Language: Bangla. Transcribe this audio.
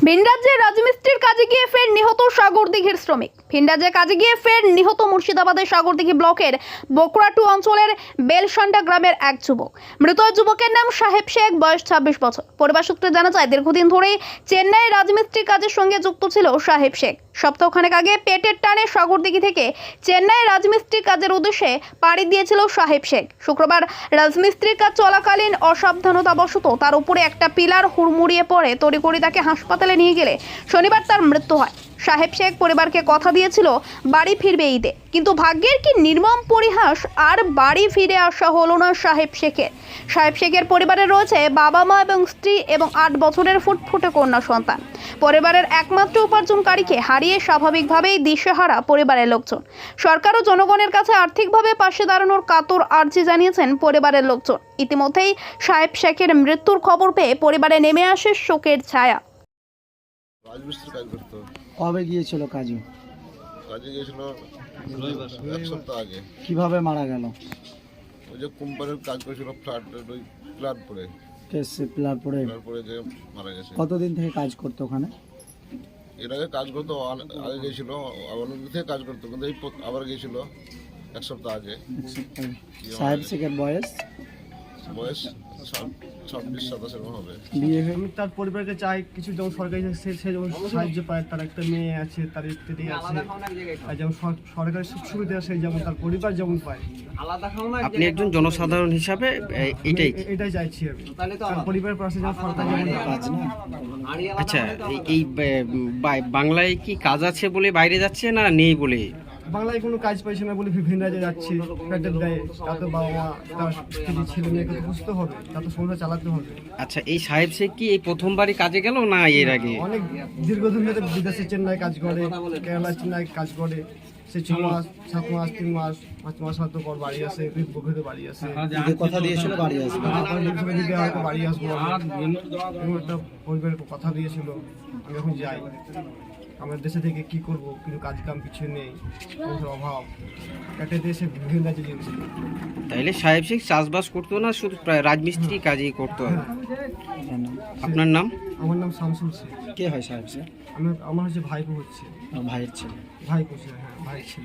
ভিন রাজ্যে রাজমিস্ত্রির কাজে গিয়ে ফের নিহত সাগরদিঘির শ্রমিক। ভিন রাজ্যে কাজে গিয়ে ফের নিহত মুর্শিদাবাদের সাগরদিঘি ব্লকের বকরাটু অঞ্চলের বেলসান্ডা গ্রামের এক যুবক। মৃত যুবকের নাম সাহেব শেখ, বয়স 26 বছর। পরিবার সূত্রে জানা যায়, দীর্ঘদিন ধরেই চেন্নাইয়ে রাজমিস্ত্রির কাজের সঙ্গে যুক্ত ছিল সাহেব শেখ। সপ্তাহখানেক আগে পেটের টানে সাগরদিঘি থেকে চেন্নাইয়ে রাজমিস্ত্রির কাজের উদ্দেশ্যে পাড়ি দিয়েছিল সাহেব শেখ। শুক্রবার রাজমিস্ত্রির কাজ চলাকালীন অসাবধানতাবশত তার উপরে একটা পিলার হুড়মুড়িয়ে পড়ে তড়িঘড়ি তাকে হাসপাতালে নিয়ে গেলে শনিবার তার মৃত্যু হয়। সাহেব শেখ পরিবারকে কথা দিয়েছিল বাড়ি ফিরবে ঈদে, কিন্তু ভাগ্যের কি নির্মম পরিহাস, আর বাড়ি ফিরে আসা হলো না সাহেব শেখের। সাহেব শেখের পরিবারে রয়েছে বাবা মা এবং স্ত্রী এবং 8 বছরের ফুটফুটে কন্যা সন্তান। পরিবারের একমাত্র উপার্জনকারীকে হারিয়ে স্বাভাবিকভাবেই দিশেহারা পরিবারের লোকজন। সরকার ও জনগণের কাছে আর্থিকভাবে পাশে দাঁড়ানোর কাতর আর্জি জানিয়েছেন পরিবারের লোকজন। ইতিমধ্যেই সাহেব শেখের মৃত্যুর খবর পেয়ে পরিবারে নেমে আসে শোকের ছায়া। রাজমিস্ত্রি কাজ করতো। কবে গিয়েছিল কাজে? কাজে গিয়েছিল এক সপ্তাহ আগে। কিভাবে মারা গেল? ওই যে কোম্পানির কাজ করেছিল ফ্ল্যাট, ওই ফ্ল্যাট পরে পিলার পড়ে যে মারা গেছে। কতদিন থেকে কাজ করতো ওখানে? এর আগে কাজ করতো, আগে গিয়েছিল, অনেকদিন থেকে কাজ করতো, কিন্তু এই আবার গিয়েছিল এক সপ্তাহ আগে। সাহেব শেখের বয়স বয়স 26-27 এরকম হবে। বিয়ে হয়ে আমি তার পরিবারকে চাই কিছু, যেমন সরকারি সে যেমন সাহায্য পায়, তার একটা মেয়ে আছে, তার স্ত্রী আছে, আর যেমন সরকারি সুখ সুবিধা আছে যেমন তার পরিবার যেমন পায়। আপনি একজন জনসাধারণ হিসাবে এটাই চাইছি আমি, তার পরিবারের পাশে যেমন সরকার যেমন কাজ না? আচ্ছা, এই বাংলায় কি কাজ আছে বলে বাইরে যাচ্ছে না নেই বলে? বাংলায় কোনো কাজ পাইছে না বলে ভিন রাজ্যে যাচ্ছি, পেটের দেয়, তা তো বাবা মা তার স্ত্রী ছেলে মেয়েকে তো বুঝতে হবে, তা তো সংসার চালাতে হবে। আচ্ছা, এই সাহেব শেখ কি এই প্রথমবারই কাজে গেল না এর আগে? অনেক দীর্ঘদিন ধরে বিদেশে চেন্নাই কাজ করে, কেরালা চেন্নাই কাজ করে। সে 6 মাস 7 মাস 3 মাস 5 মাস হয়তো পর বাড়ি আসে, বছরে বাড়ি আসে। ঈদে কথা দিয়েছিল বাড়ি আসবে। দিকে হয়তো বাড়ি আসবো, এরকম একটা পরিবারের কথা দিয়েছিল। আমি এখন যাই, আমার দেশে থেকে কি করব, কিন্তু কাজ কাম কিছু নেই, সংসার অভাব, একটা দেশে বিভিন্ন রাজ্যে যেতে। তাইলে সাহেব শেখ চাষবাস করতো না, শুধু রাজমিস্ত্রি কাজই করতো? আপনার নাম? আমার নাম শামসুল শেখ। কে হয় সাহেব শেখ? আমার হচ্ছে ভাইপো হচ্ছে, আমার ভাইয়ের ছেলে। ভাইপো ছিল, হ্যাঁ ভাই ছিল।